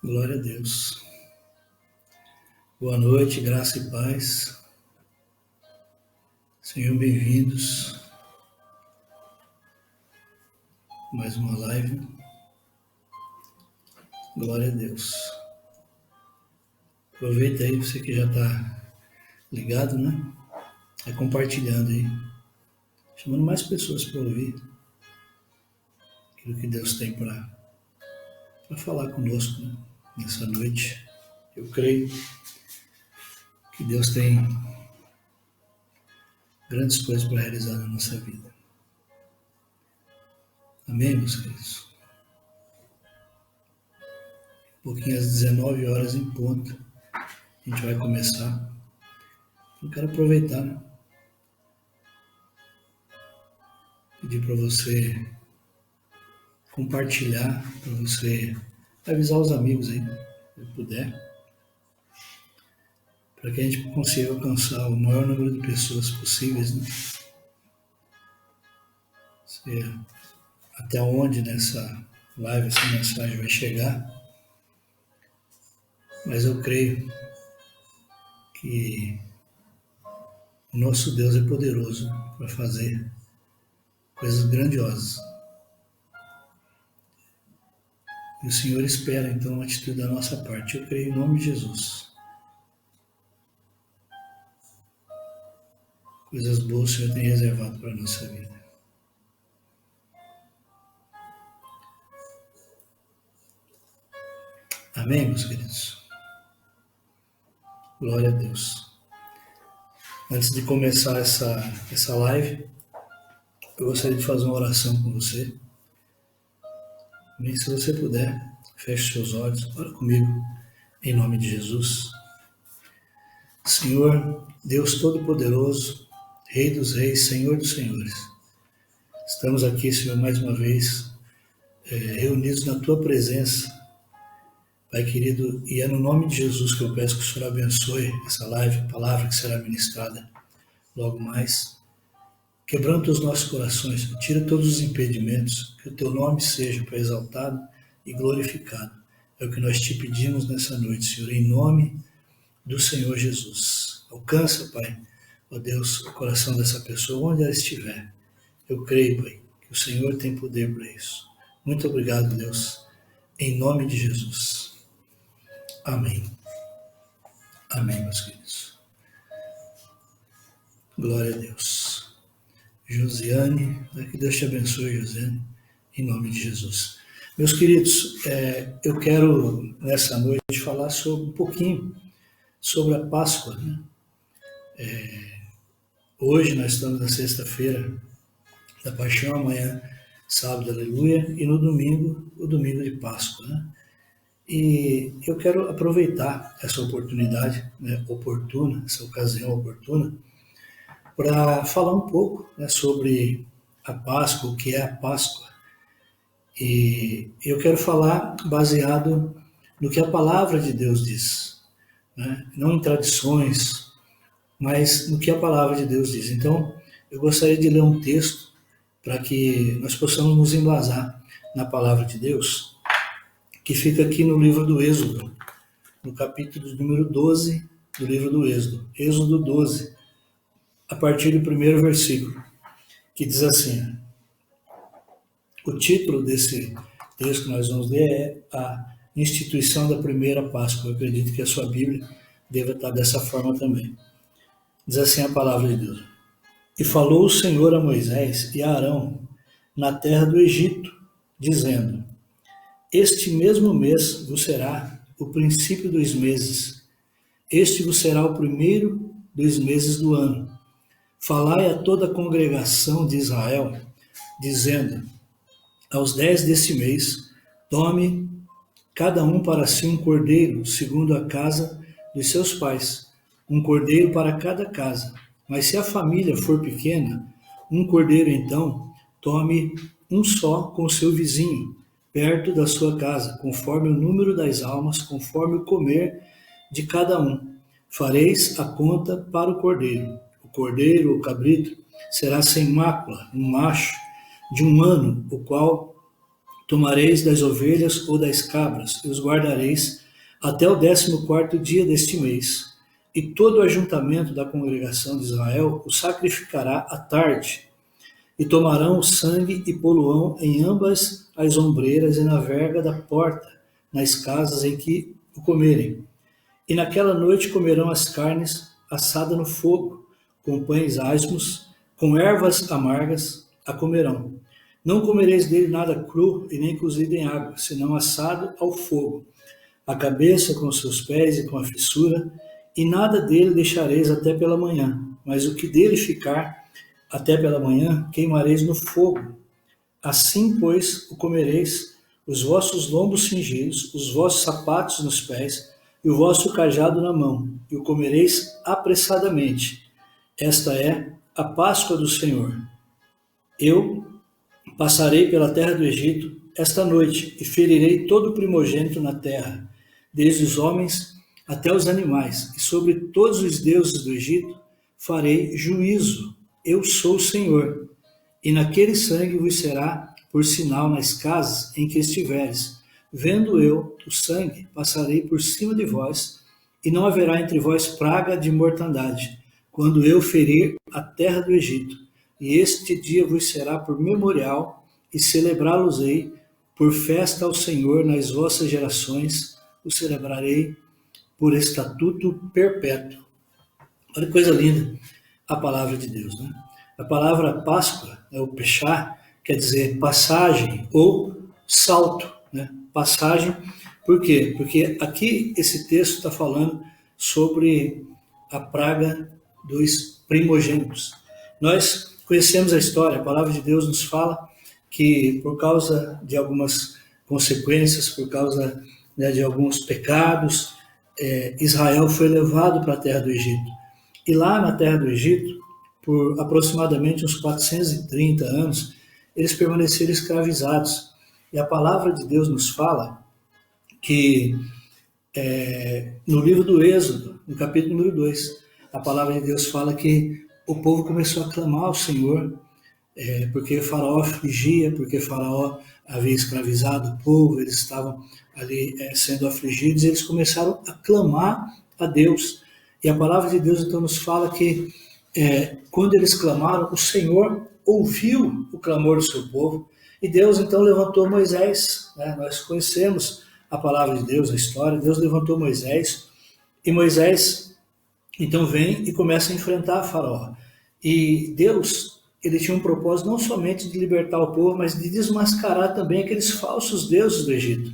Glória a Deus. Boa noite, graça e paz. Sejam bem-vindos. Mais uma live. Glória a Deus. Aproveita aí, você que já está ligado, né? Vai compartilhando aí. Chamando mais pessoas para ouvir aquilo que Deus tem para falar conosco, né? Nessa noite. Eu creio que Deus tem grandes coisas para realizar na nossa vida. Amém, meus queridos? Um pouquinho às 19 horas em ponto, a gente vai começar. Eu quero aproveitar, né? Pedir para você compartilhar, para você avisar os amigos aí, se puder, para que a gente consiga alcançar o maior número de pessoas possíveis, né? Até onde nessa live essa mensagem vai chegar, mas eu creio que o nosso Deus é poderoso para fazer coisas grandiosas. E o Senhor espera, então, uma atitude da nossa parte. Eu creio em nome de Jesus. Coisas boas o Senhor tem reservado para a nossa vida. Amém, meus queridos? Glória a Deus. Antes de começar essa live, eu gostaria de fazer uma oração com você. E se você puder, feche seus olhos, ora comigo, em nome de Jesus. Senhor, Deus Todo-Poderoso, Rei dos Reis, Senhor dos Senhores, estamos aqui, Senhor, mais uma vez, reunidos na Tua presença, Pai querido, e é no nome de Jesus que eu peço que o Senhor abençoe essa live, a palavra que será ministrada logo mais, quebrando os nossos corações, tira todos os impedimentos, que o Teu nome seja exaltado e glorificado. É o que nós te pedimos nessa noite, Senhor, em nome do Senhor Jesus. Alcança, Pai, ó Deus, o coração dessa pessoa, onde ela estiver. Eu creio, Pai, que o Senhor tem poder para isso. Muito obrigado, Deus, em nome de Jesus. Amém. Amém, meus queridos. Glória a Deus. Josiane, que Deus te abençoe, Josiane, em nome de Jesus. Meus queridos, eu quero, nessa noite, falar um pouquinho sobre a Páscoa, né? Hoje nós estamos na sexta-feira da Paixão, amanhã, sábado, aleluia, e no domingo, o domingo de Páscoa, né? E eu quero aproveitar essa oportunidade, né, essa ocasião oportuna, para falar um pouco, né, sobre a Páscoa, o que é a Páscoa. E eu quero falar baseado no que a palavra de Deus diz, né? Não em tradições, mas no que a palavra de Deus diz. Então, eu gostaria de ler um texto para que nós possamos nos embasar na palavra de Deus, que fica aqui no livro do Êxodo, no capítulo número 12 do livro do Êxodo, Êxodo 12, a partir do primeiro versículo, que diz assim: o título desse texto que nós vamos ler é a instituição da primeira Páscoa. Eu acredito que a sua Bíblia deva estar dessa forma também. Diz assim a palavra de Deus: e falou o Senhor a Moisés e a Arão na terra do Egito, dizendo: este mesmo mês vos será o princípio dos meses. Este vos será o primeiro dos meses do ano. Falai a toda a congregação de Israel, dizendo: aos 10 deste mês, tome cada um para si um cordeiro, segundo a casa dos seus pais, um cordeiro para cada casa. Mas se a família for pequena, um cordeiro então, tome um só com o seu vizinho, perto da sua casa, conforme o número das almas, conforme o comer de cada um. Fareis a conta para o cordeiro, o cabrito, será sem mácula, um macho de 1 ano, o qual tomareis das ovelhas ou das cabras, e os guardareis até o 14º dia deste mês. E todo o ajuntamento da congregação de Israel o sacrificará à tarde, e tomarão o sangue e poluão em ambas as ombreiras e na verga da porta, nas casas em que o comerem. E naquela noite comerão as carnes assadas no fogo, com pães asmos, com ervas amargas a comerão. Não comereis dele nada cru e nem cozido em água, senão assado ao fogo, a cabeça com os seus pés e com a fissura, e nada dele deixareis até pela manhã, mas o que dele ficar até pela manhã queimareis no fogo. Assim, pois, o comereis, os vossos lombos cingidos, os vossos sapatos nos pés, e o vosso cajado na mão, e o comereis apressadamente. Esta é a Páscoa do Senhor. Eu passarei pela terra do Egito esta noite, e ferirei todo o primogênito na terra, desde os homens até os animais, e sobre todos os deuses do Egito farei juízo. Eu sou o Senhor. E naquele sangue vos será por sinal nas casas em que estiveres. Vendo eu o sangue, passarei por cima de vós, e não haverá entre vós praga de mortandade, quando eu ferir a terra do Egito. E este dia vos será por memorial, e celebrá-los-ei por festa ao Senhor nas vossas gerações, o celebrarei por estatuto perpétuo. Olha que coisa linda a palavra de Deus, né? A palavra Páscoa, o Peshá, quer dizer passagem ou salto, né? Passagem, por quê? Porque aqui esse texto está falando sobre a praga dos primogênitos. Nós conhecemos a história, a palavra de Deus nos fala que por causa de algumas consequências, por causa, né, de alguns pecados, Israel foi levado para a terra do Egito. E lá na terra do Egito, por aproximadamente uns 430 anos, eles permaneceram escravizados. E a palavra de Deus nos fala que no livro do Êxodo, no capítulo número 2, a palavra de Deus fala que o povo começou a clamar ao Senhor, porque Faraó afligia, porque Faraó havia escravizado o povo, eles estavam ali sendo afligidos, e eles começaram a clamar a Deus. E a palavra de Deus então nos fala que quando eles clamaram, o Senhor ouviu o clamor do seu povo, e Deus então levantou Moisés, né? Nós conhecemos a palavra de Deus, a história. Deus levantou Moisés, e Moisés então vem e começa a enfrentar Faraó. E Deus, ele tinha um propósito não somente de libertar o povo, mas de desmascarar também aqueles falsos deuses do Egito.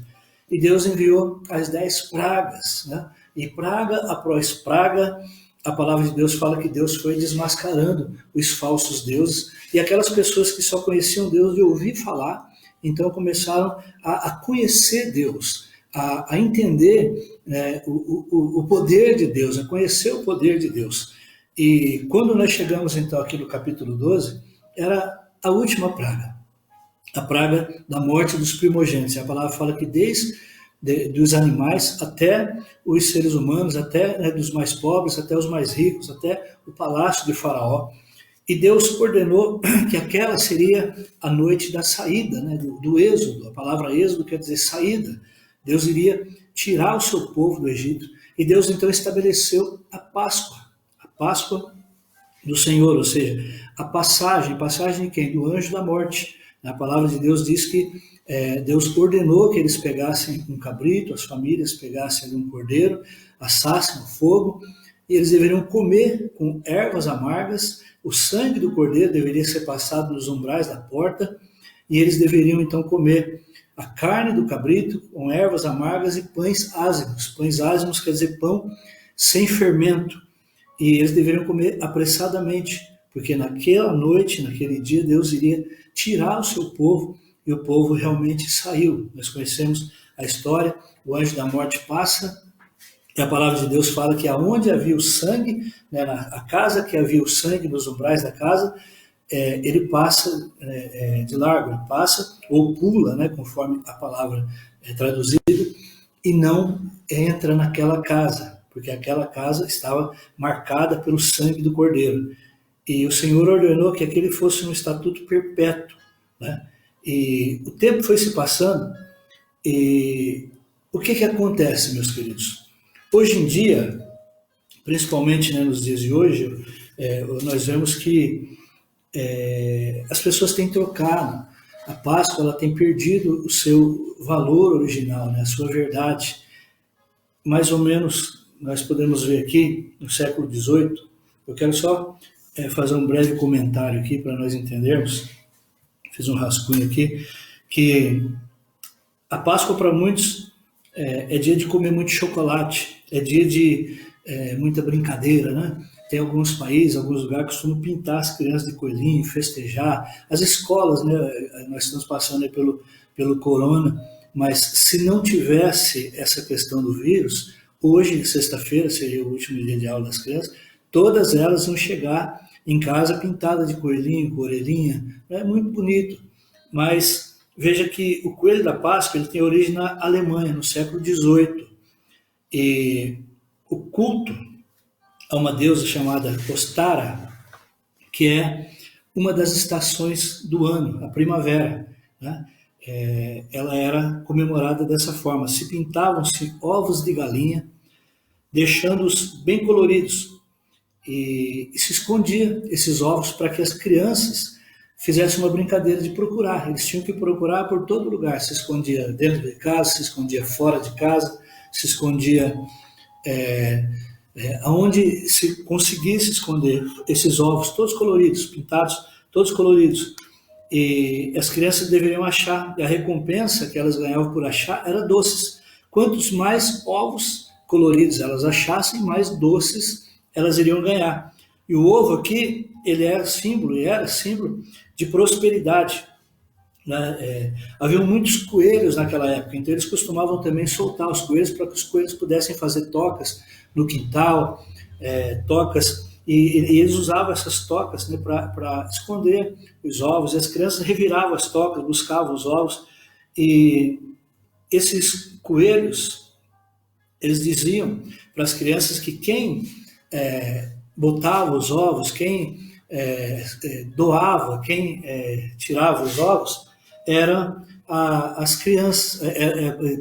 E Deus enviou as 10 pragas, né? E praga após praga, a palavra de Deus fala que Deus foi desmascarando os falsos deuses, e aquelas pessoas que só conheciam Deus de ouvir falar, então começaram a conhecer Deus, a entender o poder de Deus, a conhecer o poder de Deus. E quando nós chegamos então aqui no capítulo 12, era a última praga, a praga da morte dos primogênitos. A palavra fala que desde dos animais até os seres humanos, até, né, dos mais pobres, até os mais ricos, até o palácio de Faraó. E Deus ordenou que aquela seria a noite da saída, né, do êxodo. A palavra êxodo quer dizer saída. Deus iria tirar o seu povo do Egito. E Deus então estabeleceu a Páscoa do Senhor, ou seja, a passagem de quem? Do anjo da morte. A palavra de Deus diz que Deus ordenou que eles pegassem um cabrito, as famílias pegassem ali um cordeiro, assassem no fogo, e eles deveriam comer com ervas amargas. O sangue do cordeiro deveria ser passado nos umbrais da porta, e eles deveriam então comer a carne do cabrito com ervas amargas e pães ázimos. Pães ázimos quer dizer pão sem fermento. E eles deveriam comer apressadamente, porque naquela noite, naquele dia, Deus iria tirar o seu povo, e o povo realmente saiu. Nós conhecemos a história, o anjo da morte passa, e a palavra de Deus fala que aonde havia o sangue, né, a casa que havia o sangue, nos umbrais da casa, ele passa de largo, ele passa ou pula, né, conforme a palavra é traduzida, e não entra naquela casa, porque aquela casa estava marcada pelo sangue do cordeiro. e o Senhor ordenou que aquele fosse um estatuto perpétuo, né? E o tempo foi se passando, e o que acontece, meus queridos? Hoje em dia, principalmente, né, nos dias de hoje, nós vemos que as pessoas têm trocado. A Páscoa ela tem perdido o seu valor original, né, a sua verdade. Mais ou menos, nós podemos ver aqui, no século XVIII, eu quero só fazer um breve comentário aqui para nós entendermos, fiz um rascunho aqui, que a Páscoa para muitos é dia de comer muito chocolate, é dia de muita brincadeira, né? Tem alguns países, alguns lugares que costumam pintar as crianças de coelhinho, festejar. As escolas, né? Nós estamos passando aí pelo corona, mas se não tivesse essa questão do vírus, hoje, sexta-feira, seria o último dia de aula das crianças, todas elas vão chegar em casa pintada de coelhinho, com orelhinha, é muito bonito. Mas veja que o coelho da Páscoa ele tem origem na Alemanha, no século XVIII. E o culto a uma deusa chamada Ostara, que é uma das estações do ano, a primavera, né? Ela era comemorada dessa forma. Se pintavam-se ovos de galinha, deixando-os bem coloridos, e se escondia esses ovos para que as crianças fizessem uma brincadeira de procurar. Eles tinham que procurar por todo lugar. Se escondia dentro de casa, se escondia fora de casa, se escondia aonde se conseguisse esconder esses ovos todos coloridos, pintados, todos coloridos. E as crianças deveriam achar, e a recompensa que elas ganhavam por achar era doces. Quantos mais ovos coloridos elas achassem, mais doces elas iriam ganhar. E o ovo aqui, ele era símbolo de prosperidade, né? Havia muitos coelhos naquela época, então eles costumavam também soltar os coelhos para que os coelhos pudessem fazer tocas no quintal, e eles usavam essas tocas, né, para esconder os ovos, e as crianças reviravam as tocas, buscavam os ovos, e esses coelhos, eles diziam para as crianças que quem botava os ovos, quem doava, quem tirava os ovos, eram as crianças,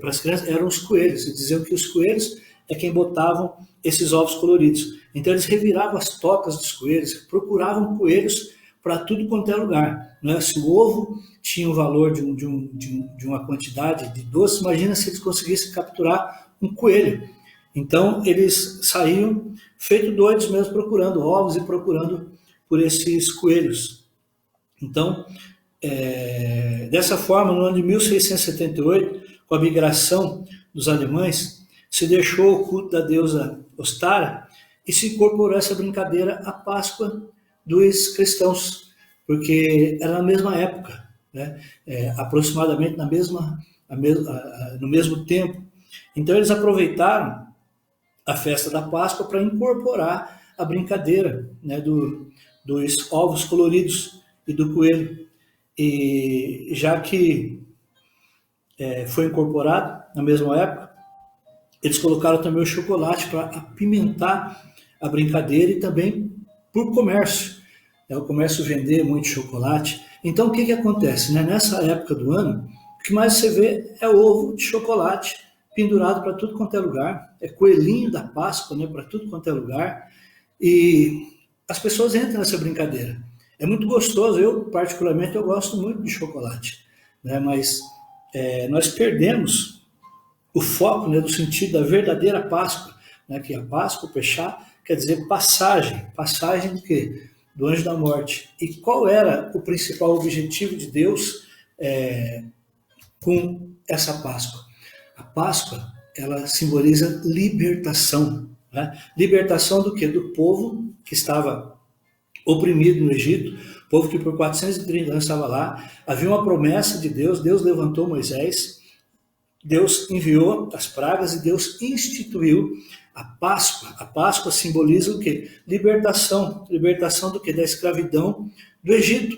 para as crianças eram os coelhos, e diziam que os coelhos é quem botavam esses ovos coloridos. Então eles reviravam as tocas dos coelhos, procuravam coelhos para tudo quanto é lugar, né? Se o ovo tinha o valor de uma quantidade de doce, imagina se eles conseguissem capturar um coelho. Então eles saíam feito doidos mesmo, procurando ovos e procurando por esses coelhos. Então, dessa forma, no ano de 1678, com a migração dos alemães, se deixou o culto da deusa Ostara e se incorporou essa brincadeira à Páscoa dos cristãos, porque era na mesma época, né? Aproximadamente no mesmo tempo. Então eles aproveitaram a festa da Páscoa para incorporar a brincadeira, né, dos ovos coloridos e do coelho. E já que foi incorporado na mesma época, eles colocaram também o chocolate para apimentar a brincadeira e também por comércio. O comércio vender muito chocolate. Então o que acontece, né? Nessa época do ano, o que mais você vê é ovo de chocolate pendurado para tudo quanto é lugar, é coelhinho da Páscoa, né, para tudo quanto é lugar, e as pessoas entram nessa brincadeira. É muito gostoso, eu particularmente eu gosto muito de chocolate, né, mas nós perdemos o foco, né, do sentido da verdadeira Páscoa, né, que a Páscoa, Peshá, quer dizer passagem do quê? Do anjo da morte. E qual era o principal objetivo de Deus com essa Páscoa? A Páscoa, ela simboliza libertação, né? Libertação do quê? Do povo que estava oprimido no Egito, povo que por 430 anos estava lá. Havia uma promessa de Deus, Deus levantou Moisés, Deus enviou as pragas e Deus instituiu a Páscoa. A Páscoa simboliza o quê? Libertação. Libertação do quê? Da escravidão do Egito,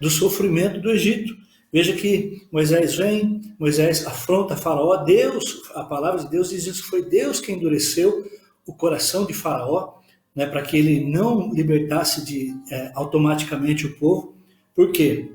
do sofrimento do Egito. Veja que Moisés vem, Moisés afronta Faraó, Deus, a palavra de Deus diz isso, foi Deus que endureceu o coração de Faraó né, para que ele não libertasse automaticamente o povo. Por quê?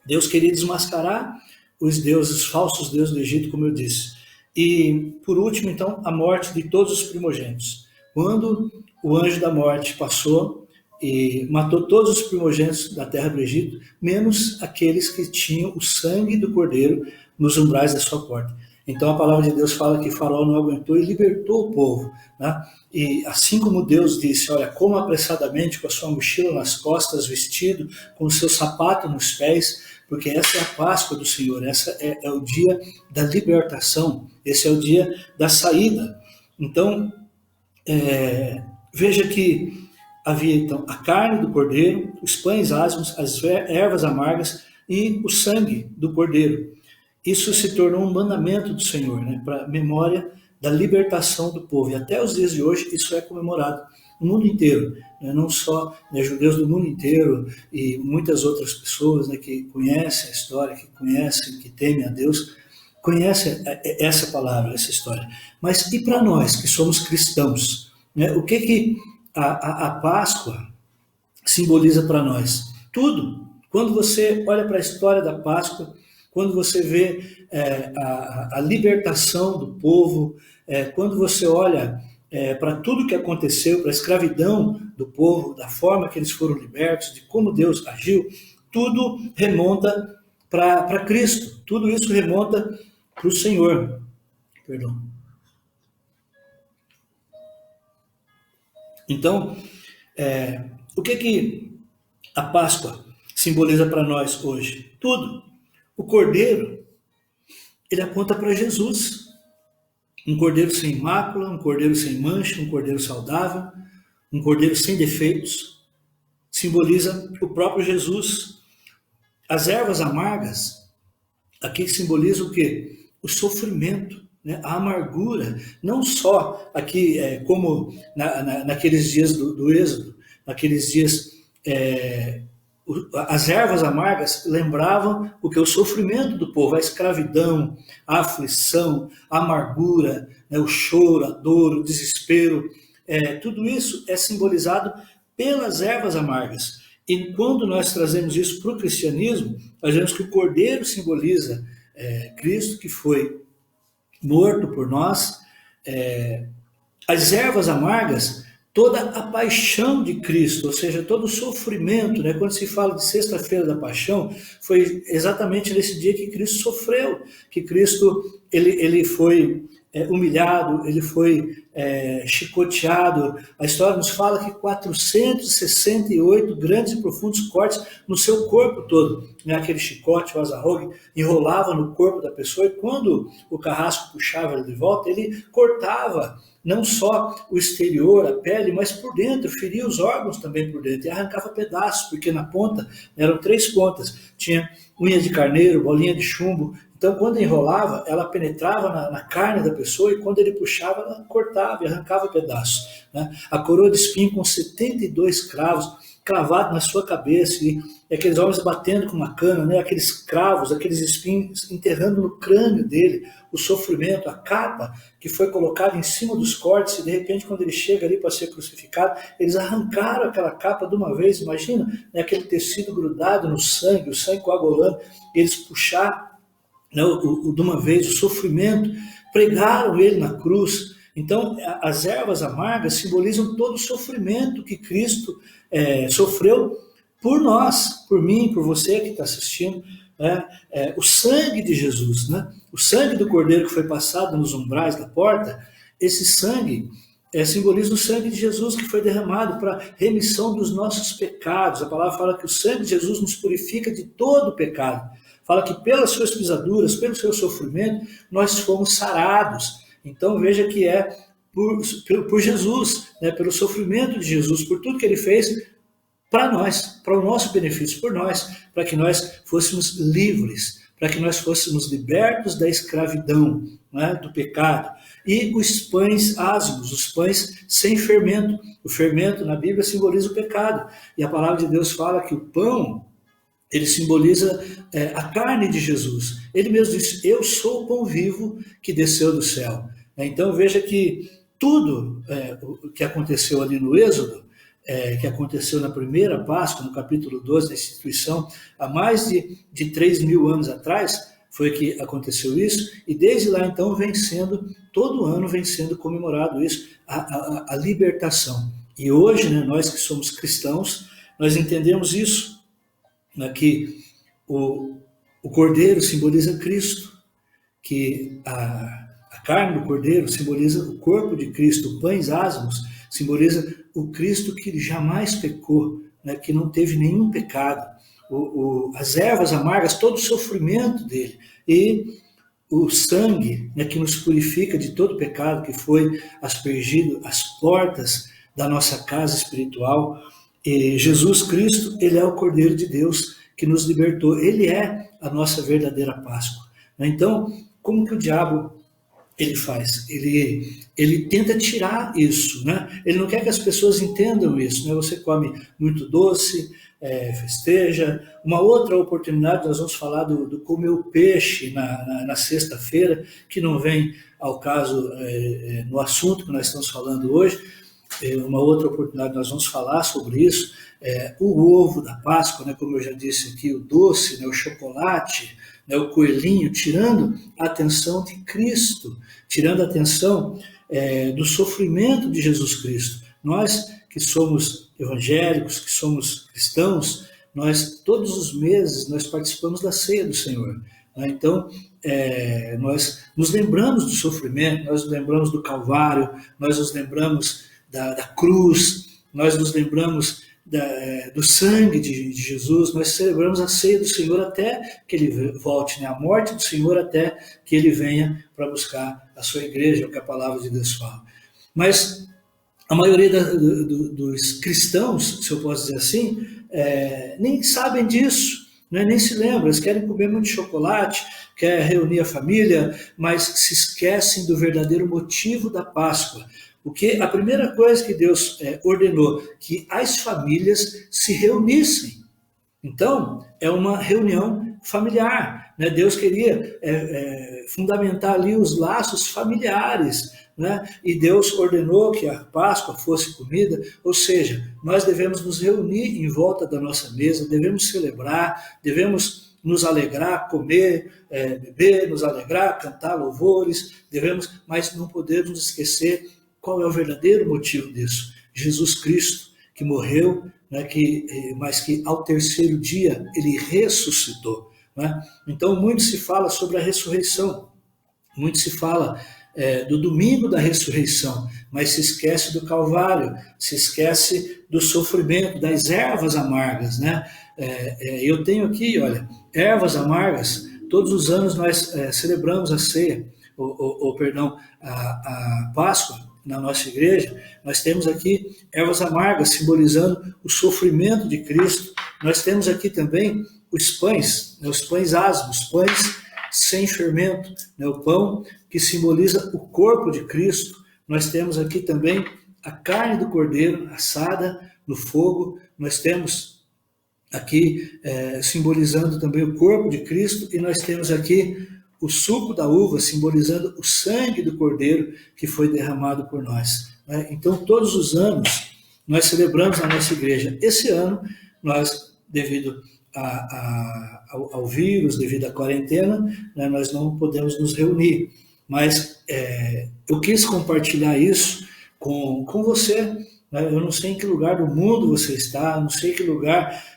Deus queria desmascarar os falsos deuses do Egito, como eu disse. E, por último, então, a morte de todos os primogênitos. Quando o anjo da morte passou e matou todos os primogênitos da terra do Egito, menos aqueles que tinham o sangue do cordeiro nos umbrais da sua porta. Então a palavra de Deus fala que Faraó não aguentou e libertou o povo, né? E assim como Deus disse, olha, coma apressadamente com a sua mochila nas costas, vestido, com o seu sapato nos pés, porque essa é a Páscoa do Senhor, essa é o dia da libertação, esse é o dia da saída. Então, veja que havia então a carne do cordeiro, os pães asmos, as ervas amargas e o sangue do cordeiro. Isso se tornou um mandamento do Senhor, né, para memória da libertação do povo. E até os dias de hoje isso é comemorado no mundo inteiro, né, não só, né, judeus do mundo inteiro e muitas outras pessoas, né, que conhecem a história, que conhecem, que temem a Deus, conhecem essa palavra, essa história. Mas e para nós que somos cristãos? Né, o que a Páscoa simboliza para nós? Tudo. Quando você olha para a história da Páscoa, quando você vê a libertação do povo, quando você olha para tudo que aconteceu, para a escravidão do povo, da forma que eles foram libertos, de como Deus agiu, tudo remonta para Cristo, tudo isso remonta para o Senhor. Perdão. Então, o que a Páscoa simboliza para nós hoje? Tudo. O cordeiro, ele aponta para Jesus. Um cordeiro sem mácula, um cordeiro sem mancha, um cordeiro saudável, um cordeiro sem defeitos. Simboliza o próprio Jesus. As ervas amargas, aqui simboliza o quê? O sofrimento, né? A amargura. Não só aqui, como naqueles dias do Êxodo, naqueles dias... as ervas amargas lembravam o que? O sofrimento do povo, a escravidão, a aflição, a amargura, né, o choro, a dor, o desespero. Tudo isso é simbolizado pelas ervas amargas. E quando nós trazemos isso para o cristianismo, nós vemos que o cordeiro simboliza Cristo, que foi morto por nós. As ervas amargas, toda a paixão de Cristo, ou seja, todo o sofrimento, né? Quando se fala de sexta-feira da paixão, foi exatamente nesse dia que Cristo sofreu, que Cristo ele foi humilhado, ele foi chicoteado. A história nos fala que 468 grandes e profundos cortes no seu corpo todo, né? Aquele chicote, o azarrogue, enrolava no corpo da pessoa, e quando o carrasco puxava ele de volta, ele cortava não só o exterior, a pele, mas por dentro, feria os órgãos também por dentro, e arrancava pedaços, porque na ponta, eram 3 pontas, tinha unha de carneiro, bolinha de chumbo. Então, quando enrolava, ela penetrava na carne da pessoa, e quando ele puxava, ela cortava e arrancava pedaços, né? A coroa de espinho com 72 cravos, cravado na sua cabeça, e aqueles homens batendo com uma cana, né? Aqueles cravos, aqueles espinhos enterrando no crânio dele, o sofrimento, a capa que foi colocada em cima dos cortes, e de repente quando ele chega ali para ser crucificado, eles arrancaram aquela capa de uma vez, imagina, né? Aquele tecido grudado no sangue, o sangue coagulando, e eles puxaram, né? De uma vez o sofrimento, pregaram ele na cruz. Então, as ervas amargas simbolizam todo o sofrimento que Cristo sofreu por nós, por mim, por você que está assistindo, né? O sangue de Jesus, né? O sangue do cordeiro que foi passado nos umbrais da porta, esse sangue simboliza o sangue de Jesus que foi derramado para remissão dos nossos pecados. A palavra fala que o sangue de Jesus nos purifica de todo o pecado. Fala que pelas suas pisaduras, pelo seu sofrimento, nós fomos sarados. Então veja que por Jesus, né, pelo sofrimento de Jesus, por tudo que ele fez para nós, para o nosso benefício, por nós, para que nós fôssemos livres, para que nós fôssemos libertos da escravidão, né, do pecado. E os pães asmos, os pães sem fermento. O fermento na Bíblia simboliza o pecado. E a palavra de Deus fala que o pão, ele simboliza a carne de Jesus. Ele mesmo disse, eu sou o pão vivo que desceu do céu. Então veja que tudo o que aconteceu ali no Êxodo, que aconteceu na primeira Páscoa, no capítulo 12 da instituição, há mais de 3.000 anos atrás, foi que aconteceu isso, e desde lá então todo ano vem sendo comemorado isso, a libertação. E hoje, né, nós que somos cristãos, nós entendemos isso, né, que o cordeiro simboliza Cristo, que a carne do cordeiro simboliza o corpo de Cristo, pães asmos simboliza o Cristo que jamais pecou, né, que não teve nenhum pecado, as ervas amargas, todo o sofrimento dele, e o sangue, né, que nos purifica de todo pecado, que foi aspergido às portas da nossa casa espiritual. E Jesus Cristo, ele é o Cordeiro de Deus que nos libertou, ele é a nossa verdadeira Páscoa. Então, como que o diabo ele faz? Ele tenta tirar isso, né? Ele não quer que as pessoas entendam isso, né? Você come muito doce, festeja. Uma outra oportunidade, nós vamos falar do comer o peixe na sexta-feira, que não vem ao caso no assunto que nós estamos falando hoje. Uma outra oportunidade nós vamos falar sobre isso. O ovo da Páscoa, né? Como eu já disse aqui, o doce, né? O chocolate, né? O coelhinho, tirando a atenção de Cristo, tirando a atenção do sofrimento de Jesus Cristo. Nós que somos evangélicos, que somos cristãos, nós todos os meses nós participamos da ceia do Senhor. Né? Então, nós nos lembramos do sofrimento, nós nos lembramos do Calvário, nós nos lembramos da cruz, nós nos lembramos do sangue de Jesus, nós celebramos a ceia do Senhor até que Ele volte, né? A morte do Senhor até que Ele venha para buscar a sua igreja, é o que a palavra de Deus fala. Mas a maioria dos cristãos, se eu posso dizer assim, nem sabem disso, né? Nem se lembram, eles querem comer muito chocolate, querem reunir a família, mas se esquecem do verdadeiro motivo da Páscoa. Porque a primeira coisa que Deus ordenou, que as famílias se reunissem. Então, é uma reunião familiar, né? Deus queria fundamentar ali os laços familiares, né? E Deus ordenou que a Páscoa fosse comida, ou seja, nós devemos nos reunir em volta da nossa mesa, devemos celebrar, devemos nos alegrar, comer, beber, nos alegrar, cantar louvores, mas não podemos esquecer qual é o verdadeiro motivo disso. Jesus Cristo, que morreu, né, mas que ao terceiro dia ele ressuscitou. Né? Então, muito se fala sobre a ressurreição, muito se fala do domingo da ressurreição, mas se esquece do Calvário, se esquece do sofrimento, das ervas amargas. Né? Eu tenho aqui, olha, ervas amargas, todos os anos nós celebramos a ceia, a Páscoa, na nossa igreja, nós temos aqui ervas amargas, simbolizando o sofrimento de Cristo. Nós temos aqui também os pães, né, os pães asmos, pães sem fermento, né, o pão que simboliza o corpo de Cristo. Nós temos aqui também a carne do cordeiro assada no fogo. Nós temos aqui simbolizando também o corpo de Cristo, e nós temos aqui o suco da uva, simbolizando o sangue do Cordeiro que foi derramado por nós. Então, todos os anos, nós celebramos na nossa igreja. Esse ano, nós, devido ao vírus, devido à quarentena, né, nós não podemos nos reunir. Mas eu quis compartilhar isso com você. Né? Eu não sei em que lugar do mundo você está, não sei em que lugar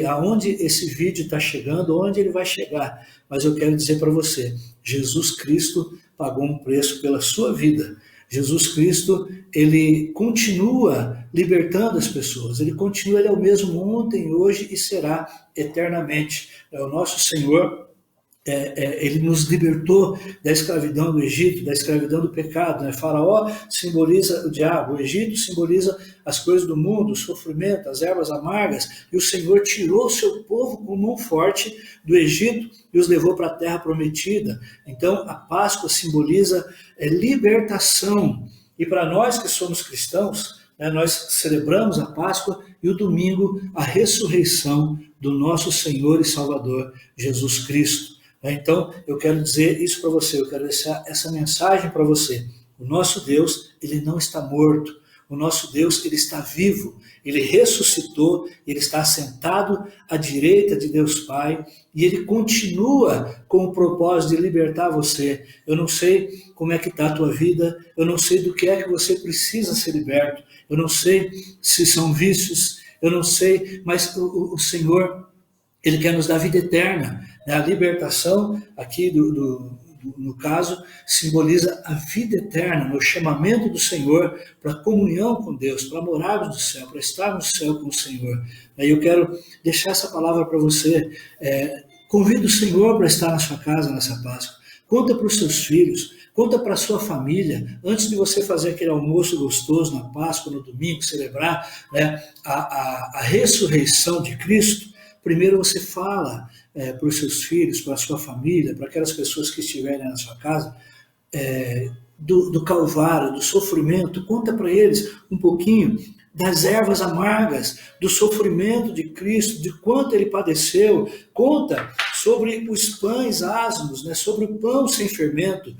aonde esse vídeo está chegando, onde ele vai chegar, mas eu quero dizer para você, Jesus Cristo pagou um preço pela sua vida. Jesus Cristo, ele continua libertando as pessoas, ele é o mesmo ontem, hoje e será eternamente. É o nosso Senhor. Ele nos libertou da escravidão do Egito, da escravidão do pecado. Né? Faraó simboliza o diabo, o Egito simboliza as coisas do mundo, o sofrimento, as ervas amargas, e o Senhor tirou o seu povo com mão forte do Egito e os levou para a terra prometida. Então, a Páscoa simboliza libertação. E para nós que somos cristãos, né, nós celebramos a Páscoa e o domingo a ressurreição do nosso Senhor e Salvador, Jesus Cristo. Então, eu quero dizer isso para você, eu quero deixar essa mensagem para você. O nosso Deus, ele não está morto. O nosso Deus, ele está vivo. Ele ressuscitou, ele está sentado à direita de Deus Pai e ele continua com o propósito de libertar você. Eu não sei como é que está a tua vida, eu não sei do que é que você precisa ser liberto, eu não sei se são vícios, eu não sei, mas o Senhor, ele quer nos dar vida eterna. A libertação aqui no caso, simboliza a vida eterna, o chamamento do Senhor para a comunhão com Deus, para morarmos no céu, para estarmos no céu com o Senhor. Aí eu quero deixar essa palavra para você. Convida o Senhor para estar na sua casa nessa Páscoa. Conta para os seus filhos, conta para a sua família, antes de você fazer aquele almoço gostoso na Páscoa, no domingo, celebrar, né, a ressurreição de Cristo. Primeiro você fala para os seus filhos, para a sua família, para aquelas pessoas que estiverem na sua casa, do Calvário, do sofrimento. Conta para eles um pouquinho das ervas amargas, do sofrimento de Cristo, de quanto ele padeceu. Conta sobre os pães asmos, né, sobre o pão sem fermento,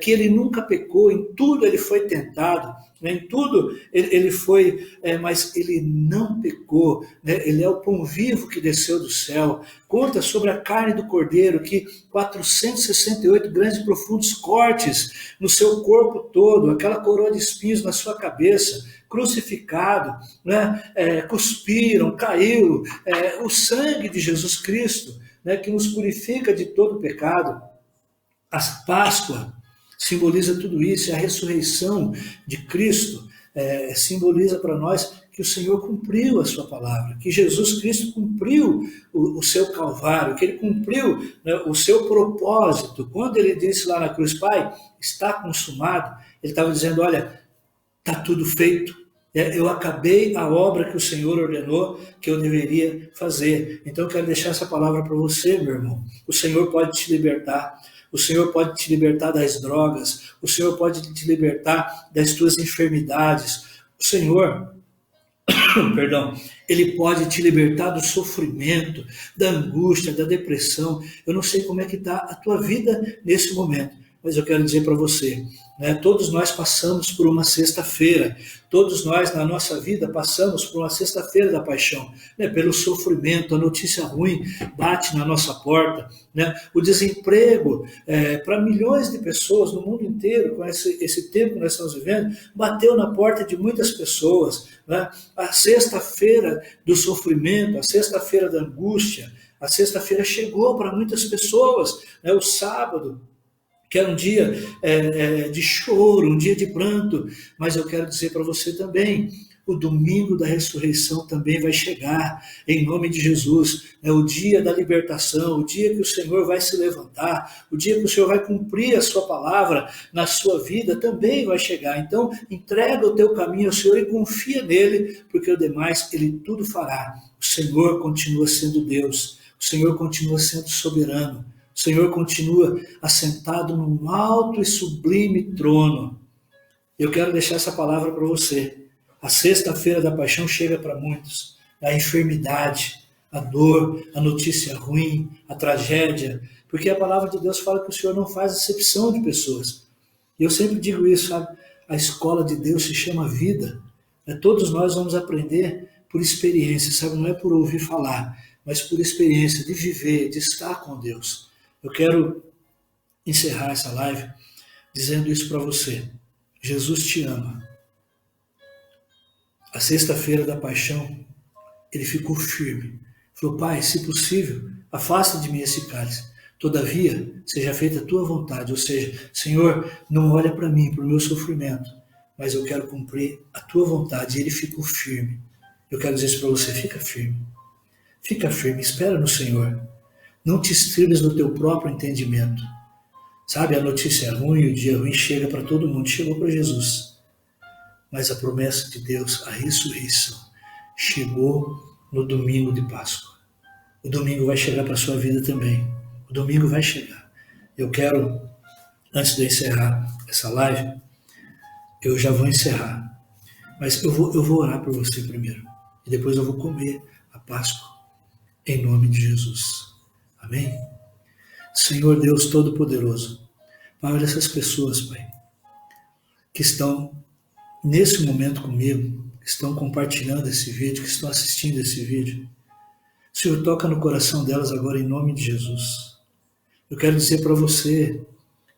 que ele nunca pecou, em tudo ele foi tentado, né, em tudo ele foi, mas ele não pecou, né, ele é o pão vivo que desceu do céu. Conta sobre a carne do cordeiro, que 468 grandes e profundos cortes no seu corpo todo, aquela coroa de espinhos na sua cabeça, crucificado, né, cuspiram, caiu, o sangue de Jesus Cristo, né, que nos purifica de todo pecado. A Páscoa simboliza tudo isso, e a ressurreição de Cristo simboliza para nós que o Senhor cumpriu a sua palavra, que Jesus Cristo cumpriu o seu Calvário, que ele cumpriu, né, o seu propósito. Quando ele disse lá na cruz, Pai, está consumado, ele estava dizendo, olha, está tudo feito. Eu acabei a obra que o Senhor ordenou que eu deveria fazer. Então eu quero deixar essa palavra para você, meu irmão. O Senhor pode te libertar. O Senhor pode te libertar das drogas. O Senhor pode te libertar das tuas enfermidades. O Senhor, perdão, ele pode te libertar do sofrimento, da angústia, da depressão. Eu não sei como é que está a tua vida nesse momento, mas eu quero dizer para você, né, todos nós passamos por uma sexta-feira, todos nós na nossa vida passamos por uma sexta-feira da paixão, né, pelo sofrimento, a notícia ruim bate na nossa porta, né, o desemprego para milhões de pessoas no mundo inteiro, com esse tempo que nós estamos vivendo, bateu na porta de muitas pessoas, né, a sexta-feira do sofrimento, a sexta-feira da angústia, a sexta-feira chegou para muitas pessoas, né, o sábado, que era um dia de choro, um dia de pranto, mas eu quero dizer para você também, o domingo da ressurreição também vai chegar, em nome de Jesus, é o dia da libertação, o dia que o Senhor vai se levantar, o dia que o Senhor vai cumprir a sua palavra na sua vida, também vai chegar. Então, entrega o teu caminho ao Senhor e confia nele, porque o demais ele tudo fará. O Senhor continua sendo Deus, o Senhor continua sendo soberano, o Senhor continua assentado num alto e sublime trono. Eu quero deixar essa palavra para você. A sexta-feira da paixão chega para muitos. A enfermidade, a dor, a notícia ruim, a tragédia. Porque a palavra de Deus fala que o Senhor não faz acepção de pessoas. E eu sempre digo isso, sabe? A escola de Deus se chama vida. Todos nós vamos aprender por experiência, sabe? Não é por ouvir falar, mas por experiência de viver, de estar com Deus. Eu quero encerrar essa live dizendo isso para você. Jesus te ama. A sexta-feira da paixão, ele ficou firme. Falou, Pai, se possível, afasta de mim esse cálice. Todavia, seja feita a tua vontade. Ou seja, Senhor, não olha para mim, para o meu sofrimento, mas eu quero cumprir a tua vontade. E ele ficou firme. Eu quero dizer isso para você, fica firme. Fica firme, espera no Senhor. Não te estribes no teu próprio entendimento. Sabe, a notícia ruim, o dia ruim chega para todo mundo, chegou para Jesus. Mas a promessa de Deus, a ressurreição, chegou no domingo de Páscoa. O domingo vai chegar para a sua vida também. O domingo vai chegar. Eu quero, antes de eu encerrar essa live, eu já vou encerrar. Mas eu vou orar por você primeiro. E depois eu vou comer a Páscoa em nome de Jesus. Amém? Senhor Deus Todo-Poderoso, Pai, olha essas pessoas, Pai. que estão nesse momento comigo, que estão compartilhando esse vídeo, que estão assistindo esse vídeo. Senhor, toca no coração delas agora em nome de Jesus. Eu quero dizer para você,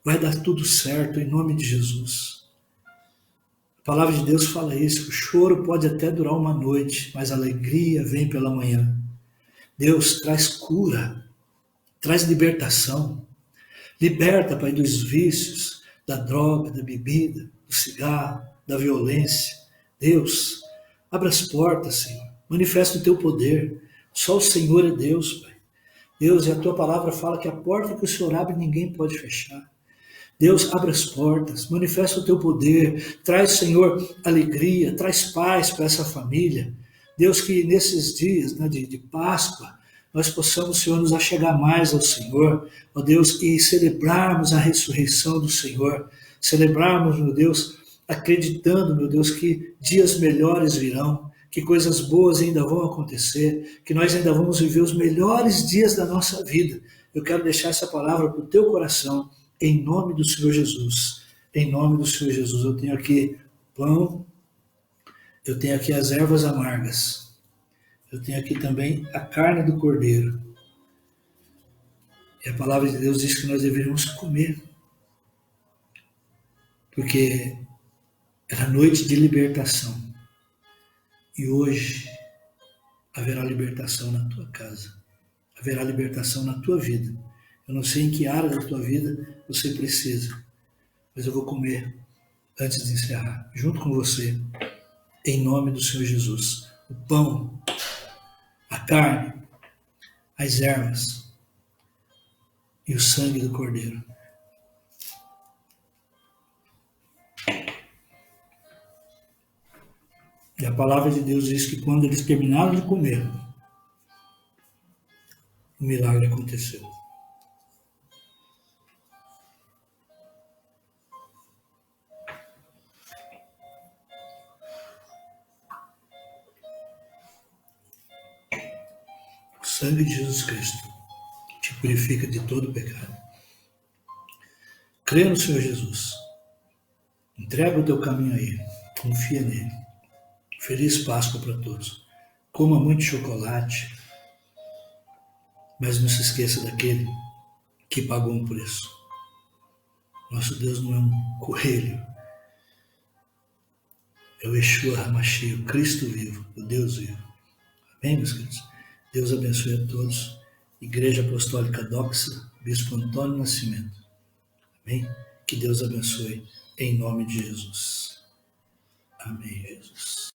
vai dar tudo certo em nome de Jesus. A palavra de Deus fala isso, que o choro pode até durar uma noite, mas a alegria vem pela manhã. Deus traz cura, traz libertação. Liberta, Pai, dos vícios, da droga, da bebida, do cigarro, da violência. Deus, abra as portas, Senhor. Manifesta o teu poder. Só o Senhor é Deus, Pai. Deus, e a tua palavra fala que a porta que o Senhor abre ninguém pode fechar. Deus, abre as portas, manifesta o teu poder, traz, Senhor, alegria, traz paz para essa família. Deus, que nesses dias, né, de Páscoa, nós possamos, Senhor, nos achegar mais ao Senhor, ó Deus, e celebrarmos a ressurreição do Senhor, celebrarmos, meu Deus, acreditando, meu Deus, que dias melhores virão, que coisas boas ainda vão acontecer, que nós ainda vamos viver os melhores dias da nossa vida. Eu quero deixar essa palavra para o teu coração, em nome do Senhor Jesus. Em nome do Senhor Jesus. Eu tenho aqui pão, eu tenho aqui as ervas amargas, eu tenho aqui também a carne do cordeiro. E a palavra de Deus diz que nós deveríamos comer, porque era noite de libertação. E hoje haverá libertação na tua casa, haverá libertação na tua vida. Eu não sei em que área da tua vida você precisa, mas eu vou comer antes de encerrar, junto com você, em nome do Senhor Jesus. O pão, a carne, as ervas e o sangue do Cordeiro. E a palavra de Deus diz que quando eles terminaram de comer, o milagre aconteceu. O sangue de Jesus Cristo te purifica de todo pecado. Crê no Senhor Jesus. Entrega o teu caminho a Ele. Confia nele. Feliz Páscoa para todos. Coma muito chocolate, mas não se esqueça daquele que pagou um preço. Nosso Deus não é um coelho. É o Yeshua HaMashiach, o Cristo vivo, o Deus vivo. Amém, meus queridos? Deus abençoe a todos. Igreja Apostólica Doxa, Bispo Antônio Nascimento. Amém? Que Deus abençoe em nome de Jesus. Amém, Jesus.